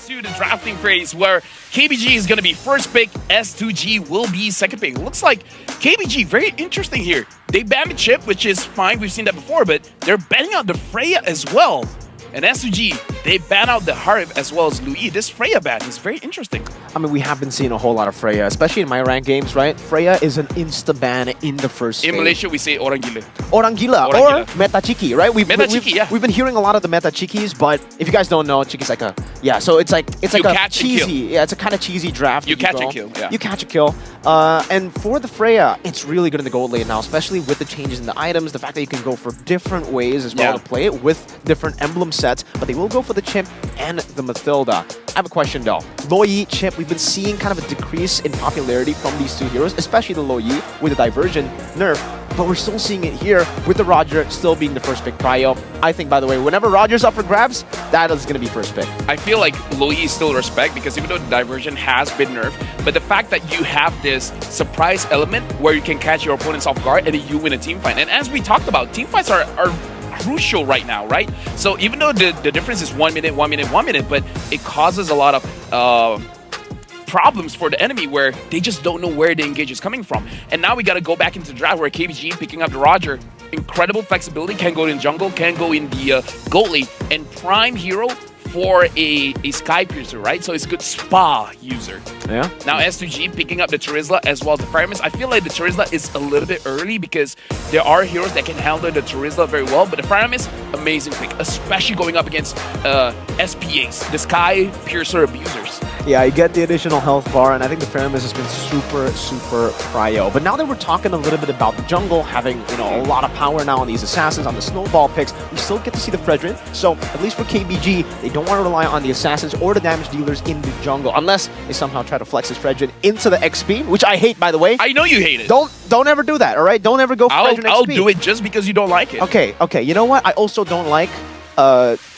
to the drafting phase where KBG is going to be first pick, S2G will be second pick. It looks like KBG, very interesting here. They banned the chip, which is fine. We've seen that before, but they're banning out the Freya as well. And S2G, they ban out the Harv as well as Louis. This Freya ban is very interesting. I mean, we have been seeing a whole lot of Freya, especially in my rank games, right? Freya is an insta-ban in the first In phase. Malaysia, we say Orang Gila. Orang Gila or Meta Chiki, right? We've been hearing a lot of the Meta Chikis, but if you guys don't know, Chiki's like a so it's like a cheesy, it's a kind of cheesy draft. You catch a kill, You catch a kill. And for the Freya, it's really good in the gold lane now, especially with the changes in the items, the fact that you can go for different ways as well to play it with different emblem sets, but they will go for the chip and the Mathilda. I have a question though. Loi, chip, we've been seeing kind of a decrease in popularity from these two heroes, especially the Loi with the diversion nerf, but we're still seeing it here with the Roger still being the first pick prio. I think, by the way, whenever Roger's up for grabs, that is going to be first pick. I feel like Loi is still respect because even though the diversion has been nerfed, but the fact that you have this surprise element where you can catch your opponents off guard and then you win a team fight. And as we talked about, team fights are crucial right now, right? So even though the difference is 1 minute, 1 minute, 1 minute, but it causes a lot of problems for the enemy where they just don't know where the engage is coming from. And now we got to go back into the draft where KBG picking up the Roger. Incredible flexibility, can go in jungle, can go in the gold lane, and prime hero for a Sky Piercer, right? So it's a good spa user. Yeah. Now S2G picking up the Charizla as well as the Faramis. I feel like the Charizla is a little bit early because there are heroes that can handle the Charizla very well, but the Faramis, amazing pick, especially going up against SPAs, the Sky Piercer abusers. Yeah, you get the additional health bar, and I think the Faramis has been super prio. But now that we're talking a little bit about the jungle having, a lot of power now on these assassins, on the snowball picks, we still get to see the Fredrin. So at least for KBG, they don't want to rely on the assassins or the damage dealers in the jungle, unless they somehow try to flex this Fredrin into the XP, which I hate, by the way. I know you hate it. Don't ever do that, all right? Don't ever go for Fredrin XP. I'll do it just because you don't like it. Okay. You know what? I also don't like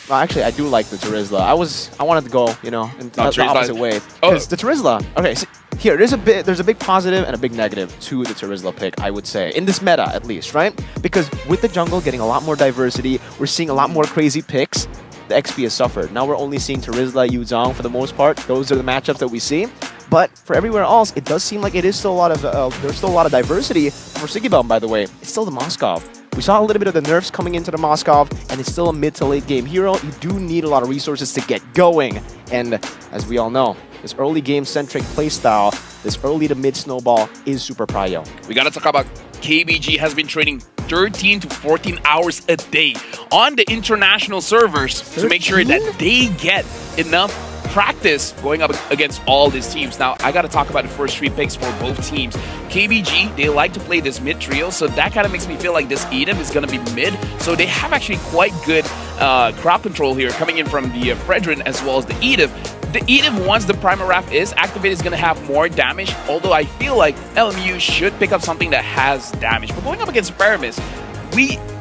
well, actually, I do like the Charizla. I wanted to go, in the opposite way. Because the Charizla, okay, so here, there's a big positive and a big negative to the Charizla pick, I would say. In this meta, at least, right? Because with the jungle getting a lot more diversity, we're seeing a lot more crazy picks. The XP has suffered. Now we're only seeing Charizla, Yuzong for the most part. Those are the matchups that we see. But for everywhere else, it does seem like it is still a lot of there's still a lot of diversity. For Sigibelm, by the way, it's still the Moskov. We saw a little bit of the nerfs coming into the Moskov, and it's still a mid to late game hero. You do need a lot of resources to get going. And as we all know, this early game centric playstyle, this early to mid snowball is super prio. We gotta talk about KBG has been training 13 to 14 hours a day on the international servers to make sure that they get enough practice going up against all these teams. Now, I got to talk about the first 3 picks for both teams. KBG, they like to play this mid trio, so that kind of makes me feel like this Edom is going to be mid. So they have actually quite good crowd control here coming in from the Fredrin as well as the Edom. The Edom, once the Primal Wrath is activated, is going to have more damage, although I feel like LMU should pick up something that has damage. But going up against Paramis,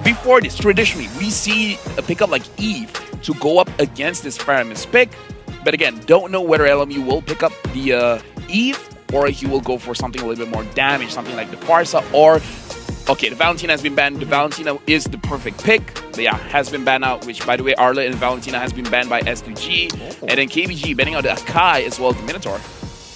before this, traditionally, we see a pickup like Eve to go up against this Paramis pick. But again, don't know whether LMU will pick up the Eve or he will go for something a little bit more damage, something like the Farsa or... Okay, the Valentina has been banned. The Valentina is the perfect pick. But yeah, has been banned out, which by the way, Arla and Valentina has been banned by S2G. And then KBG banning out the Akai as well as the Minotaur.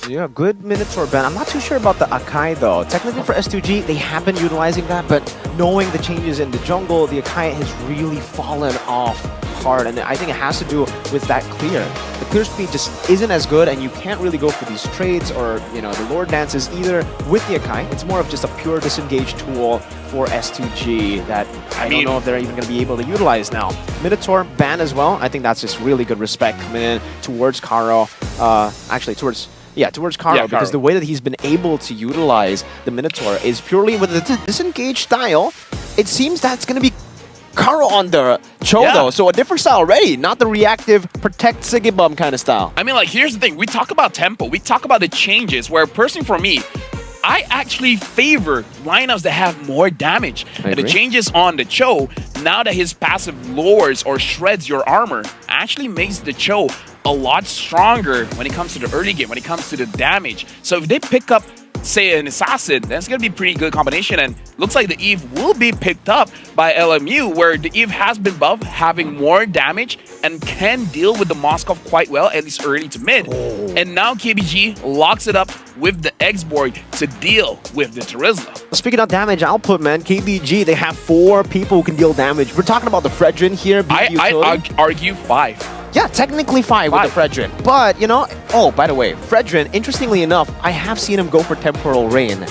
Yeah, good Minotaur ban. I'm not too sure about the Akai though. Technically for S2G, they have been utilizing that, but knowing the changes in the jungle, the Akai has really fallen off hard, and I think it has to do with that clear. The clear speed just isn't as good, and you can't really go for these trades or, the Lord Dances either with the Akai. It's more of just a pure disengage tool for S2G that I don't know if they're even going to be able to utilize now. Minotaur ban as well. I think that's just really good respect coming in towards Karo. Towards Karo, because the way that he's been able to utilize the Minotaur is purely with the disengage style. It seems that's going to be Karo on the Cho though, so a different style already, not the reactive protect Sigibum kind of style. I mean, like, here's the thing. We talk about tempo. We talk about the changes where, personally for me, I actually favor lineups that have more damage. And the changes on the Cho, now that his passive lowers or shreds your armor, actually makes the Cho a lot stronger when it comes to the early game, when it comes to the damage. So if they pick up say, an assassin, that's going to be a pretty good combination. And looks like the Eve will be picked up by LMU, where the Eve has been buffed, having more damage and can deal with the Moskov quite well, at least early to mid. And now KBG locks it up with the X-Boy to deal with the Terizla. Speaking of damage output, man, KBG, they have 4 people who can deal damage. We're talking about the Fredrin here. I'd argue 5. Yeah, technically 5 with the Fredrin. But, you know, oh, by the way, Fredrin, interestingly enough, I have seen him go for Temporal Rain.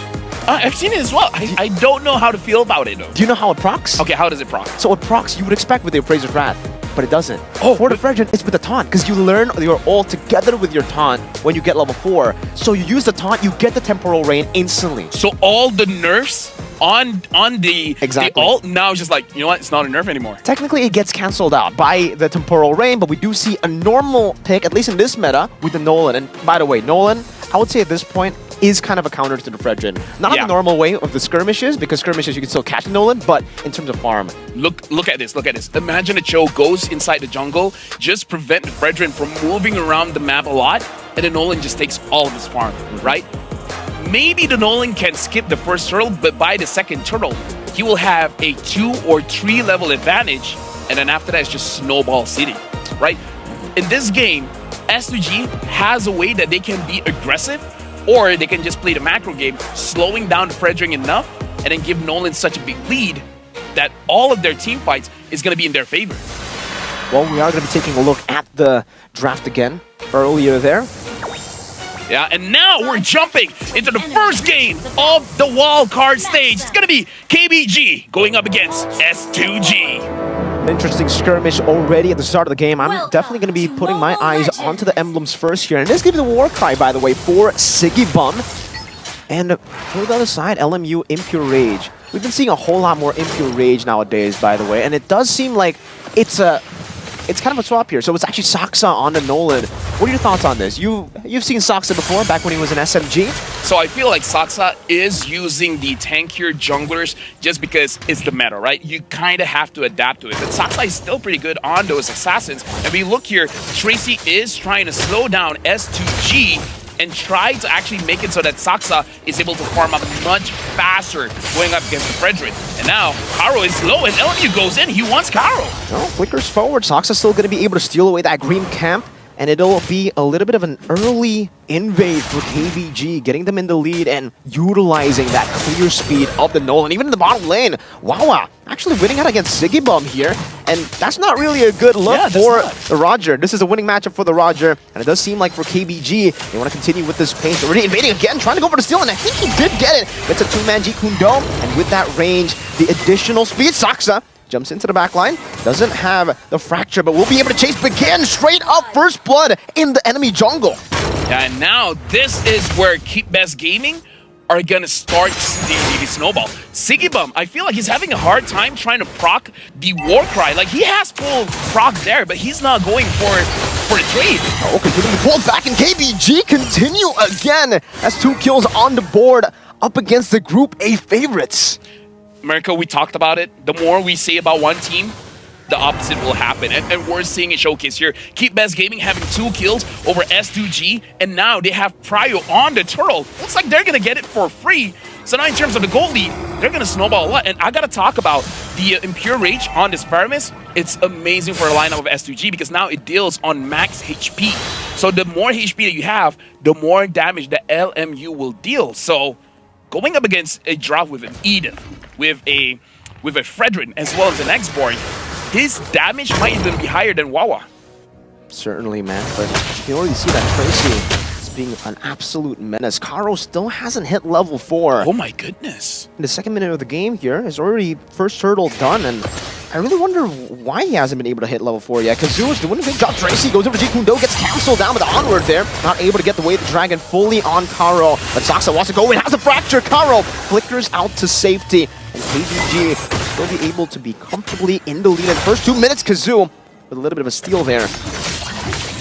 I've seen it as well. I don't know how to feel about it, though. Do you know how it procs? Okay, how does it proc? So it procs you would expect with the Appraiser's Wrath, but it doesn't. Oh, for the Fredrin, it's with the taunt, because you learn your ult together with your taunt when you get level 4. So you use the taunt, you get the Temporal Rain instantly. So all the nerfs on the ult now is just like, you know what, it's not a nerf anymore. Technically, it gets cancelled out by the Temporal Rain, but we do see a normal pick, at least in this meta, with the Nolan. And by the way, Nolan, I would say at this point, is kind of a counter to the Fredrin. Not in the normal way of the skirmishes, because skirmishes you can still catch Nolan, but in terms of farm. Look at this, look at this. Imagine a Cho goes inside the jungle, just prevent the Fredrin from moving around the map a lot, and then Nolan just takes all of his farm, right? Maybe the Nolan can skip the first turtle, but by the second turtle, he will have a 2 or 3 level advantage, and then after that, it's just Snowball City, right? In this game, S2G has a way that they can be aggressive, or they can just play the macro game, slowing down the Fredrin enough, and then give Nolan such a big lead that all of their team fights is going to be in their favor. Well, we are going to be taking a look at the draft again earlier there. Yeah, and now we're jumping into the first game of the wild card stage. It's going to be KBG going up against S2G. An interesting skirmish already at the start of the game. I'm definitely going to be putting my eyes onto the emblems first here. And this gives the war cry, by the way, for Sigibum. And for the other side, LMU Impure Rage. We've been seeing a whole lot more Impure Rage nowadays, by the way. And it does seem like it's kind of a swap here. So it's actually Saksa on the Nolan. What are your thoughts on this? You've seen Saksa before, back when he was an SMG. So I feel like Saksa is using the tankier junglers just because it's the meta, right? You kind of have to adapt to it. But Saksa is still pretty good on those assassins. And we look here, Tracy is trying to slow down S2G and try to actually make it so that Saksa is able to farm up much faster going up against the Fredrin. And now, Karo is low, and LMU goes in. He wants Karo. No, flickers forward. Saksa's still going to be able to steal away that green camp, and it'll be a little bit of an early invade for KBG, getting them in the lead and utilizing that clear speed of the Nolan. Even in the bottom lane, Wawa actually winning out against Sigibum here, and that's not really a good look for the Roger. This is a winning matchup for the Roger, and it does seem like for KBG, they want to continue with this pace. Already invading again, trying to go for the steal, and I think he did get it. It's a 2-man Jeet Kune Do, and with that range, the additional speed, Saksa jumps into the back line, doesn't have the fracture, but will be able to chase Begin straight up first blood in the enemy jungle. Yeah, and now this is where Keep Best Gaming are gonna start the snowball. Sigibum, I feel like he's having a hard time trying to proc the war cry. Like, he has full proc there, but he's not going for the trade. Okay, getting the pulled back, and KBG continue again. That's 2 kills on the board up against the Group A favorites. America, we talked about it. The more we say about one team, the opposite will happen. And we're seeing a showcase here. Keep Best Gaming having 2 kills over S2G, and now they have Prio on the turtle. Looks like they're going to get it for free. So now in terms of the goal lead, they're going to snowball a lot. And I got to talk about the Impure Rage on this Paramis. It's amazing for a lineup of S2G because now it deals on max HP. So the more HP that you have, the more damage the LMU will deal. So going up against a draft with an Edith, with a Fredrin, as well as an X-Born, his damage might even be higher than Wawa. Certainly, man. But you can already see that Tracy is being an absolute menace. Karo still hasn't hit level 4. Oh my goodness. In the second minute of the game here, is already first hurdle done, and I really wonder why he hasn't been able to hit level 4 yet. Kazoo is doing a big job. Tracy goes over to Jeet Kune Do, gets cancelled down with the onward there. Not able to get the Way of the Dragon fully on Karo. But Saksa wants to go in, has a fracture. Karo flickers out to safety. And KBG will be able to be comfortably in the lead in the first 2 minutes. Kazoo with a little bit of a steal there.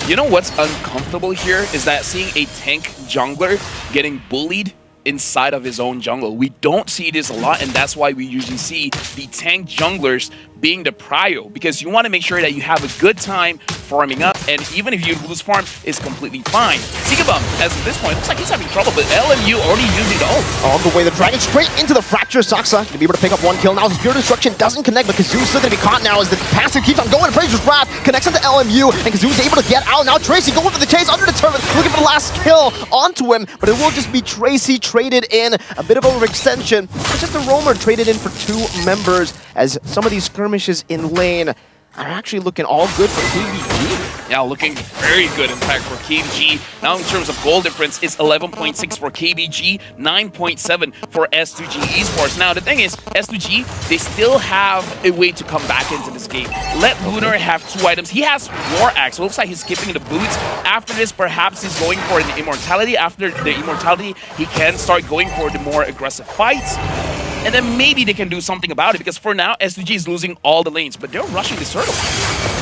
You know what's uncomfortable here is that seeing a tank jungler getting bullied inside of his own jungle. We don't see this a lot, and that's why we usually see the tank junglers being the prio, because you want to make sure that you have a good time farming up, and even if you lose farm, it's completely fine. Sigabum, as of this point, looks like he's having trouble, but LMU already using the ult. On the way, the Dragon straight into the Fracture. Saksa gonna be able to pick up one kill now. His Pure Destruction doesn't connect, but Kazoo's still gonna be caught now as the passive keeps on going. Fraser's Wrath connects into LMU, and Kazoo's able to get out. Now Tracy going for the chase under the turret, looking for the last kill onto him, but it will just be Tracy traded in. A bit of overextension. It's just a roamer traded in for 2 members, as some of these skirmishes in lane are actually looking all good for KBG. Yeah, looking very good, in fact, for KBG. Now, in terms of goal difference, it's 11.6 for KBG, 9.7 for S2G Esports. Now, the thing is, S2G, they still have a way to come back into this game. Let Lunar have 2 items. He has War Axe, so it looks like he's skipping the boots. After this, perhaps he's going for the Immortality. After the Immortality, he can start going for the more aggressive fights. And then maybe they can do something about it, because for now, S2G is losing all the lanes, but they're rushing this turtle.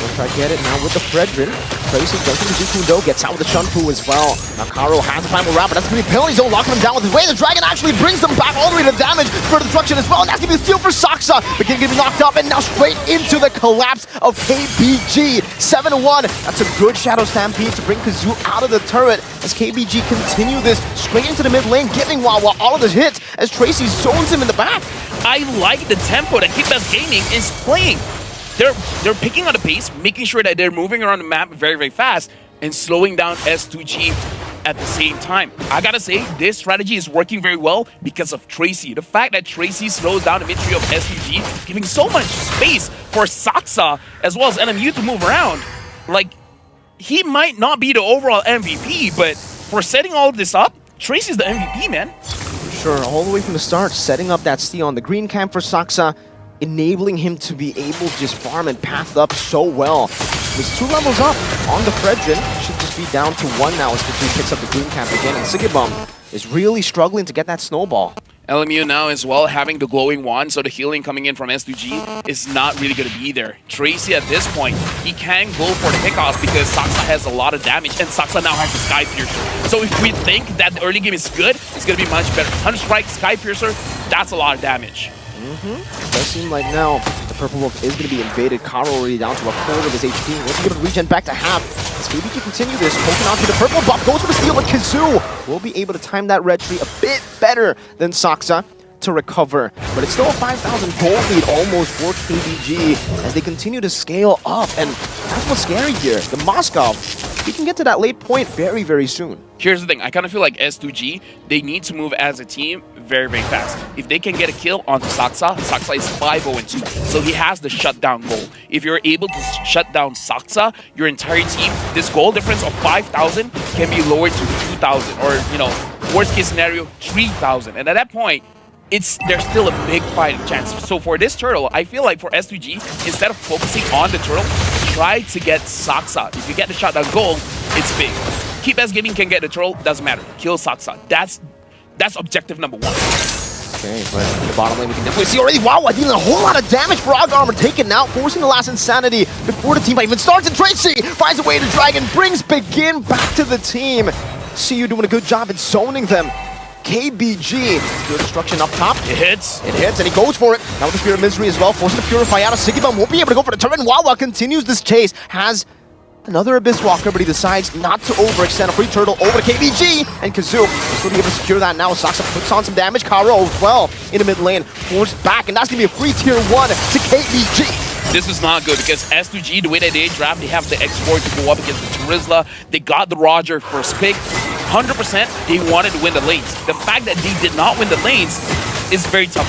We'll try to get it now with the Fredrin. Tracy goes to the Zukundo, gets out with the Shunfu as well. Now Karo has the final wrap, but that's going to be penalty zone, locking him down with his way. The Dragon actually brings them back all the way to damage for destruction as well, and that's going to be a steal for Saksa. But getting knocked up, and now straight into the collapse of KBG. 7-1. That's a good Shadow Stampede to bring Kazoo out of the turret as KBG continue this straight into the mid lane, giving Wawa all of the hits as Tracy zones him in the back. I like the tempo that Keepbest Gaming is playing. They're picking on the pace, making sure that they're moving around the map very, very fast, and slowing down S2G at the same time. I gotta say, this strategy is working very well because of Tracy. The fact that Tracy slows down the mid trio of S2G, giving so much space for Saksa as well as LMU to move around. Like, he might not be the overall MVP, but for setting all of this up, Tracy's the MVP, man. Sure, all the way from the start, setting up that steal on the green camp for Saksa, enabling him to be able to just farm and path up so well. He's 2 levels up on the Fredrin. Should just be down to 1 now as the 2 picks up the green camp again. And Sigibum is really struggling to get that snowball. LMU now as well having the glowing wand, so the healing coming in from S2G is not really going to be there. Tracy at this point, he can go for the pickoffs because Saksa has a lot of damage, and Saksa now has the Sky Piercer. So if we think that the early game is good, it's going to be much better. Hunter Strike, Sky Piercer, that's a lot of damage. It does seem like now the Purple Wolf is going to be invaded. Karo already down to a quarter of his HP. Won't be able to regen back to half. As KBG continue this, poking out to the purple buff, goes for the steal, but Kazoo will be able to time that red tree a bit better than Saksa to recover. But it's still a 5,000 gold lead almost for KBG as they continue to scale up. And that's what's scary here. The Moscow, he can get to that late point very, very soon. Here's the thing, I kind of feel like S2G, they need to move as a team very, very fast. If they can get a kill onto Saksa, Saksa is 5-0-2, so he has the shutdown goal. If you're able to shut down Saksa, your entire team, this goal difference of 5,000 can be lowered to 2,000, or, you know, worst case scenario, 3,000. And at that point, there's still a big fighting chance. So for this turtle, I feel like for S2G, instead of focusing on the turtle, try to get Saksa. If you get the shutdown goal, it's big. Keepbest Gaming can get the turtle, doesn't matter. Kill Saksa. That's objective number 1. Okay, but in the bottom lane we can definitely see already Wawa dealing a whole lot of damage. Frog Armor taken out, forcing the last Insanity before the team fight even starts. And Tracy finds a way to Dragon, brings Begin back to the team. See you doing a good job at zoning them. KBG, good destruction up top. It hits, and he goes for it. Now with the Spirit of Misery as well, forcing the Purify out of Sigibum. Won't be able to go for the turret. And Wawa continues this chase, has another Abyss Walker, but he decides not to overextend. A free turtle over to KBG, and Kazoo will be able to secure that now. Saksa puts on some damage. Karo as well in the mid lane, forced back, and that's going to be a free tier 1 to KBG. This is not good because S2G, the way that they draft, they have the X4 to go up against the Terizla. They got the Roger first pick. 100% they wanted to win the lanes. The fact that they did not win the lanes is very tough.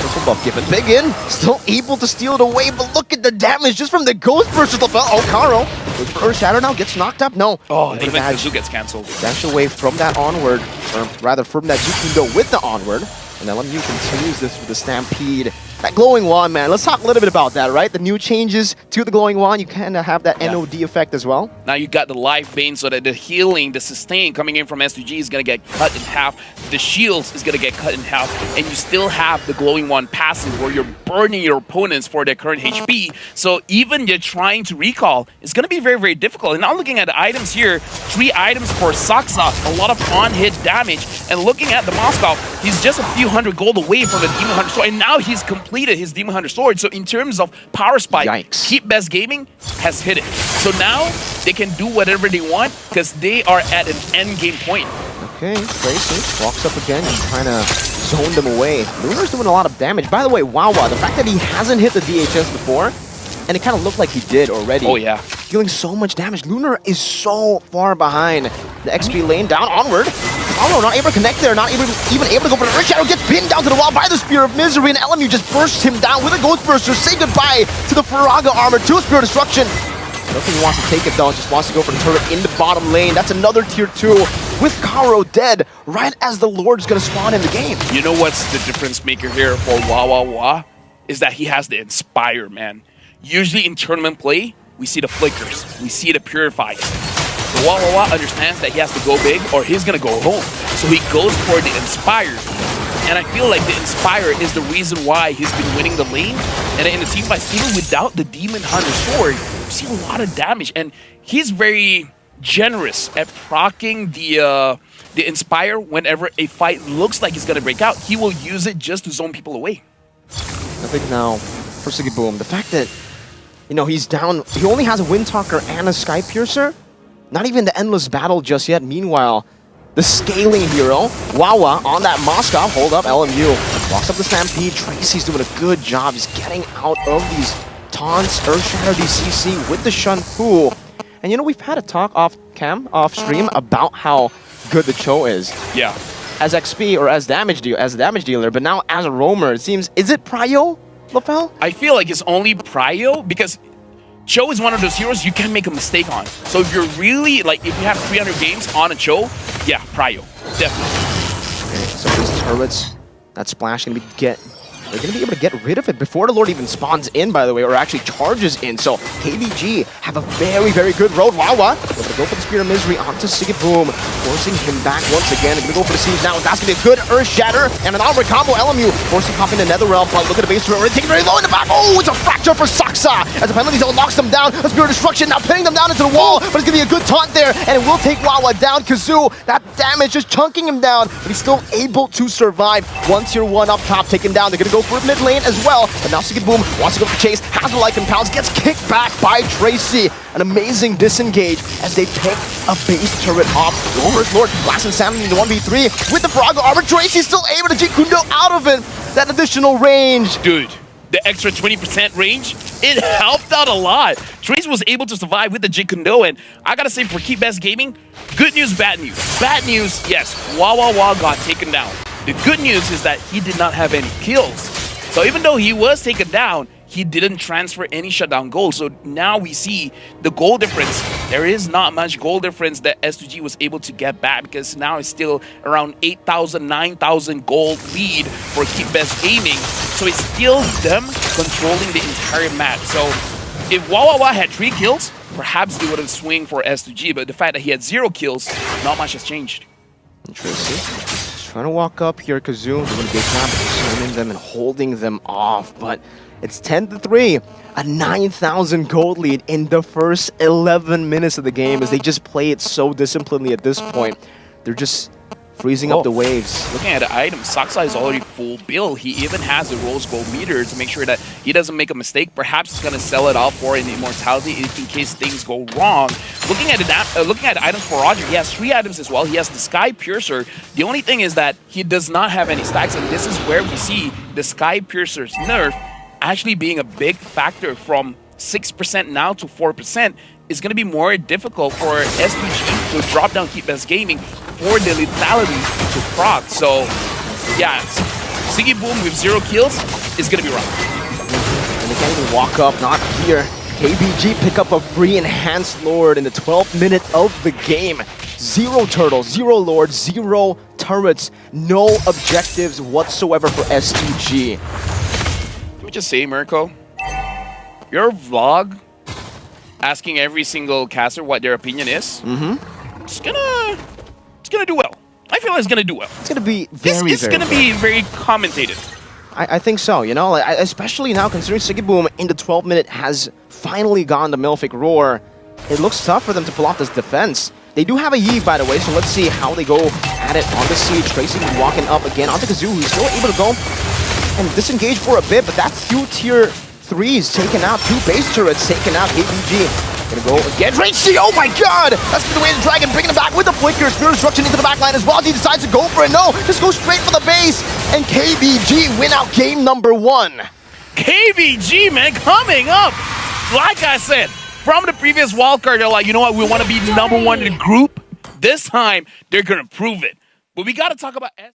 Purple buff given. Begin, still able to steal it away, but look at the damage just from the Ghost Burst. Oh, Karo goes for Earth Shatter now, gets knocked up. No. Oh, even Kazoo gets cancelled. Dash away from that onward, or rather from that Zukundo with the onward. And LMU continues this with the Stampede. That glowing wand, man. Let's talk a little bit about that, right? The new changes to the glowing wand. You kind of have that NOD effect as well. Now you got the life bane, so that the healing, the sustain coming in from S2G is going to get cut in half. The shields is going to get cut in half. And you still have the glowing wand passive where you're burning your opponents for their current HP. So even you're trying to recall, it's going to be very, very difficult. And now looking at the items here, 3 items for Saksa, a lot of on-hit damage. And looking at the Moscow, he's just a few hundred gold away from the Demon Hunter. So and now he's completely depleted his Demon Hunter sword. So in terms of power spike, Yikes. Keep Best Gaming has hit it. So now they can do whatever they want because they are at an end game point. Okay, Tracy walks up again, just trying to zone them away. Lunar's doing a lot of damage. By the way, Wawa, the fact that he hasn't hit the DHS before, and it kind of looked like he did already. Oh, yeah. Dealing so much damage. Lunar is so far behind. The XP lane down, onward. Oh no, not able to connect there, not even able to go for the Earth Shadow. Gets pinned down to the wall by the Spear of Misery, and LMU just bursts him down with a Ghost Burster. Say goodbye to the Faraga armor, to Spear of Destruction. I don't think he wants to take it though, just wants to go for the turret in the bottom lane. That's another tier 2 with Karo dead right as the Lord's gonna spawn in the game. You know what's the difference maker here for Wawa? Is that he has the Inspire, man. Usually in tournament play, we see the Flickers, we see the Purifiers. Wawa understands that he has to go big or he's gonna go home. So he goes for the Inspire. And I feel like the Inspire is the reason why he's been winning the lane. And in the team fight, even without the Demon Hunter sword, you see a lot of damage. And he's very generous at proccing the Inspire whenever a fight looks like it's gonna break out. He will use it just to zone people away. I think now, for Siggy Boom, the fact that, you know, he's down, he only has a Windtalker and a Sky Piercer. Not even the Endless Battle just yet. Meanwhile, the scaling hero, Wawa, on that Moskov. Hold up, LMU. Walks up the Stampede. Tracy's doing a good job. He's getting out of these taunts, Earth Shatter DCC with the Shun Fu. And you know, we've had a talk off stream about how good the Cho is. Yeah. As XP or as damage dealer, but now as a roamer, it seems, is it Prio, Lapel? I feel like it's only Prio because Cho is one of those heroes you can't make a mistake on. So if you're really, like, if you have 300 games on a Cho, yeah, Prio, definitely. Okay, so these turrets, that splash they're gonna be able to get rid of it before the Lord even spawns in, by the way, or actually charges in. So KBG have a very, very good road. Wawa going to go for the Spear of Misery onto Siggy Boom, forcing him back once again. They're gonna go for the siege now. That's gonna be a good Earth Shatter and an armor combo. LMU forcing pop into Netherrealm, but look at the base turret, taking very low in the back. Oh, it's a fracture for Saksa as the penalty zone knocks them down. A Spear of Destruction now pinning them down into the wall, but it's gonna be a good taunt there, and it will take Wawa down. Kazoo, that damage just chunking him down, but he's still able to survive. One tier 1 up top, taken down. They're gonna go for it mid lane as well, but now Siggy Boom wants to go for the chase, has the Lycan Pounds, gets kicked back by Tracy. An amazing disengage as they pick a base turret off. Romer's Lord, Blast Insanity in the 1v3 with the Faraga armor. Tracy's still able to Jeet Kundo out of it. That additional range. Dude, the extra 20% range, it helped out a lot. Tracy was able to survive with the Jeet Kundo, and I gotta say for Keep Best Gaming, good news, bad news. Bad news, yes, Wawa got taken down. The good news is that he did not have any kills. So even though he was taken down, he didn't transfer any shutdown gold. So now we see the goal difference. There is not much goal difference that S2G was able to get back because now it's still around 8,000, 9,000 gold lead for Keep Best Gaming. So it's still them controlling the entire map. So if Wawa had 3 kills, perhaps they would have swung for S2G. But the fact that he had 0 kills, not much has changed. Interesting. Trying to walk up here, Kazoo, doing a good job of turning them and holding them off, but it's 10-3, a 9,000 gold lead in the first 11 minutes of the game as they just play it so disciplinedly at this point. They're just freezing up the waves. Looking at the items, Saksa is already full build. He even has a rose gold meter to make sure that he doesn't make a mistake. Perhaps he's going to sell it off for an immortality in case things go wrong. Looking at the items for Roger, he has 3 items as well. He has the Sky Piercer. The only thing is that he does not have any stacks, and this is where we see the Sky Piercer's nerf actually being a big factor from 6% now to 4%. Is going to be more difficult for S2G to drop down Keep Best Gaming for the lethality to proc. So, yeah, Siggy Boom with 0 kills is going to be rough. And they can't even walk up, not here. KBG pick up a free Enhanced Lord in the 12th minute of the game. 0 turtles, 0 lords, 0 turrets, no objectives whatsoever for S2G. Let me just say, Mirko, your vlog asking every single caster what their opinion is, it's gonna do well. I feel like it's gonna do well. It's gonna be very, it's gonna be very commentated. I think so, you know, like, especially now considering Siggy Boom in the 12th minute has finally gone the Milfic Roar. It looks tough for them to pull off this defense. They do have a Yi, by the way, so let's see how they go at it on the siege. Tracy walking up again onto Kazoo, who's still able to go and disengage for a bit, but that's 2 tier 3s taken out, 2 base turrets taken out. KBG gonna go again. Raichi, oh my god! That's the way the Dragon bringing it back with the flicker. Spirit Destruction into the backline as well. He decides to go for it. No, just go straight for the base. And KBG win out game number 1. KBG, man, coming up. Like I said, from the previous wildcard, they're like, you know what? We want to be number 1 in the group. This time, they're going to prove it. But we got to talk about